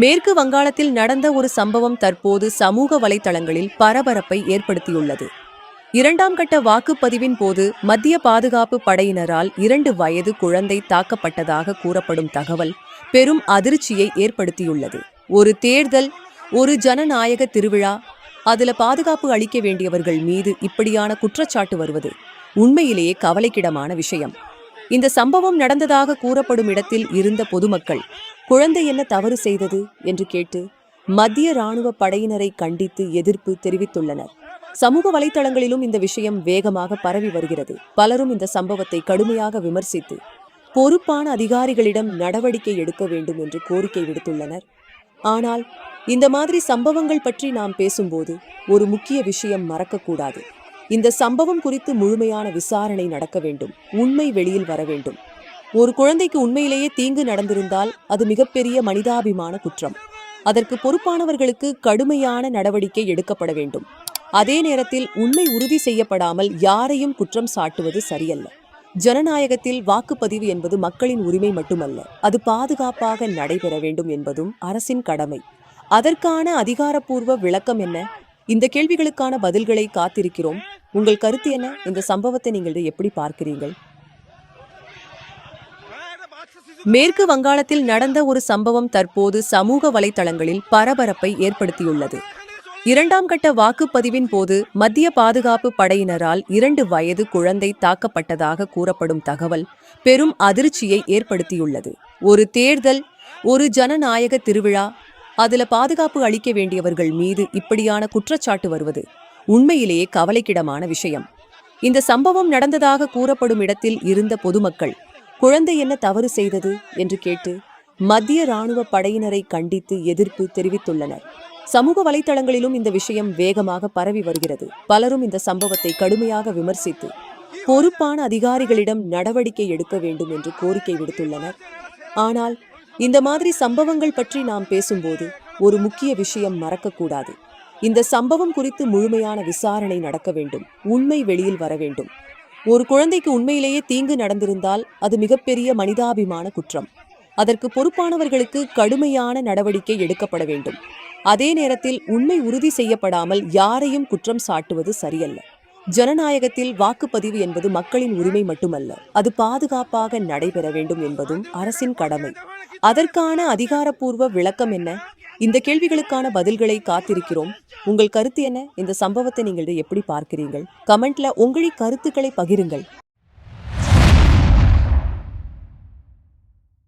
மேற்கு வங்காளத்தில் நடந்த ஒரு சம்பவம் தற்போது சமூக வலைதளங்களில் பரபரப்பை ஏற்படுத்தியுள்ளது. 2ஆம் கட்ட வாக்குப்பதிவின் போது மத்திய பாதுகாப்பு படையினரால் 2 வயது குழந்தை தாக்கப்பட்டதாக கூறப்படும் தகவல் பெரும் அதிர்ச்சியை ஏற்படுத்தியுள்ளது. ஒரு தேர்தல், ஒரு ஜனநாயக திருவிழா, அதுல பாதுகாப்பு அளிக்க வேண்டியவர்கள் மீது இப்படியான குற்றச்சாட்டு வருவது உண்மையிலேயே கவலைக்கிடமான விஷயம். இந்த சம்பவம் நடந்ததாக கூறப்படும் இடத்தில் இருந்த பொதுமக்கள் குழந்தை என்ன தவறு செய்தது என்று கேட்டு மத்திய ராணுவ படையினரை கண்டித்து எதிர்ப்பு தெரிவித்துள்ளனர். சமூக வலைதளங்களிலும் இந்த விஷயம் வேகமாக பரவி வருகிறது. பலரும் இந்த சம்பவத்தை கடுமையாக விமர்சித்து பொறுப்பான அதிகாரிகளிடம் நடவடிக்கை எடுக்க வேண்டும் என்று கோரிக்கை விடுத்துள்ளனர். ஆனால் இந்த மாதிரி சம்பவங்கள் பற்றி நாம் பேசும்போது ஒரு முக்கிய விஷயம் மறக்கக்கூடாது. இந்த சம்பவம் குறித்து முழுமையான விசாரணை நடக்க வேண்டும். உண்மை வெளியில் வர வேண்டும். ஒரு குழந்தைக்கு உண்மையிலேயே தீங்கு நடந்திருந்தால் அது மிகப்பெரிய மனிதாபிமான குற்றம். அதற்கு பொறுப்பானவர்களுக்கு கடுமையான நடவடிக்கை எடுக்கப்பட வேண்டும். அதே நேரத்தில் உண்மை உறுதி செய்யப்படாமல் யாரையும் குற்றம் சாட்டுவது சரியல்ல. ஜனநாயகத்தில் வாக்குப்பதிவு என்பது மக்களின் உரிமை மட்டுமல்ல, அது பாதுகாப்பாக நடைபெற வேண்டும் என்பதும் அரசின் கடமை. அதற்கான அதிகாரப்பூர்வ விளக்கம் என்ன? இந்த கேள்விகளுக்கான பதில்களை காத்திருக்கிறோம். உங்கள் கருத்து என்ன? இந்த சம்பவத்தை நீங்கள் எப்படி பார்க்கிறீர்கள்? மேற்கு வங்காளத்தில் நடந்த ஒரு சம்பவம் தற்போது சமூக வலைதளங்களில் பரபரப்பை ஏற்படுத்தியுள்ளது. 2ஆம் கட்ட வாக்குப்பதிவின் போது மத்திய பாதுகாப்பு படையினரால் 2 வயது குழந்தை தாக்கப்பட்டதாக கூறப்படும் தகவல் பெரும் அதிர்ச்சியை ஏற்படுத்தியுள்ளது. ஒரு தேர்தல், ஒரு ஜனநாயக திருவிழா, அதுல பாதுகாப்பு அளிக்க வேண்டியவர்கள் மீது இப்படியான குற்றச்சாட்டு வருவது உண்மையிலேயே கவலைக்கிடமான விஷயம். இந்த சம்பவம் நடந்ததாக கூறப்படும் இடத்தில் இருந்த பொதுமக்கள் குழந்தை என்ன தவறு செய்தது என்று கேட்டு மத்திய ராணுவ படையினரை கண்டித்து எதிர்ப்பு தெரிவித்துள்ளனர். சமூக வலைதளங்களிலும் இந்த விஷயம் வேகமாக பரவி வருகிறது. பலரும் இந்த சம்பவத்தை கடுமையாக விமர்சித்து பொறுப்பான அதிகாரிகளிடம் நடவடிக்கை எடுக்க வேண்டும் என்று கோரிக்கை விடுத்துள்ளனர். ஆனால் இந்த மாதிரி சம்பவங்கள் பற்றி நாம் பேசும்போது ஒரு முக்கிய விஷயம் மறக்கக்கூடாது. இந்த சம்பவம் குறித்து முழுமையான விசாரணை நடக்க வேண்டும். உண்மை வெளியில் வர வேண்டும். ஒரு குழந்தைக்கு உண்மையிலேயே தீங்கு நடந்திருந்தால் அது மிகப்பெரிய மனிதாபிமான குற்றம். அதற்கு பொறுப்பானவர்களுக்கு கடுமையான நடவடிக்கை எடுக்கப்பட வேண்டும். அதே நேரத்தில் உண்மை உறுதி செய்யப்படாமல் யாரையும் குற்றம் சாட்டுவது சரியல்ல. ஜனநாயகத்தில் வாக்குப்பதிவு என்பது மக்களின் உரிமை மட்டுமல்ல, அது பாதுகாப்பாக நடைபெற வேண்டும் என்பதும் அரசின் கடமை. அதற்கான அதிகாரப்பூர்வ விளக்கம் என்ன? இந்த கேள்விகளுக்கான பதில்களை காத்திருக்கிறோம். உங்கள் கருத்து என்ன? இந்த சம்பவத்தை நீங்கள் எப்படி பார்க்கிறீர்கள்? கமெண்ட்ல உங்கள் கருத்துக்களை பகிருங்கள்.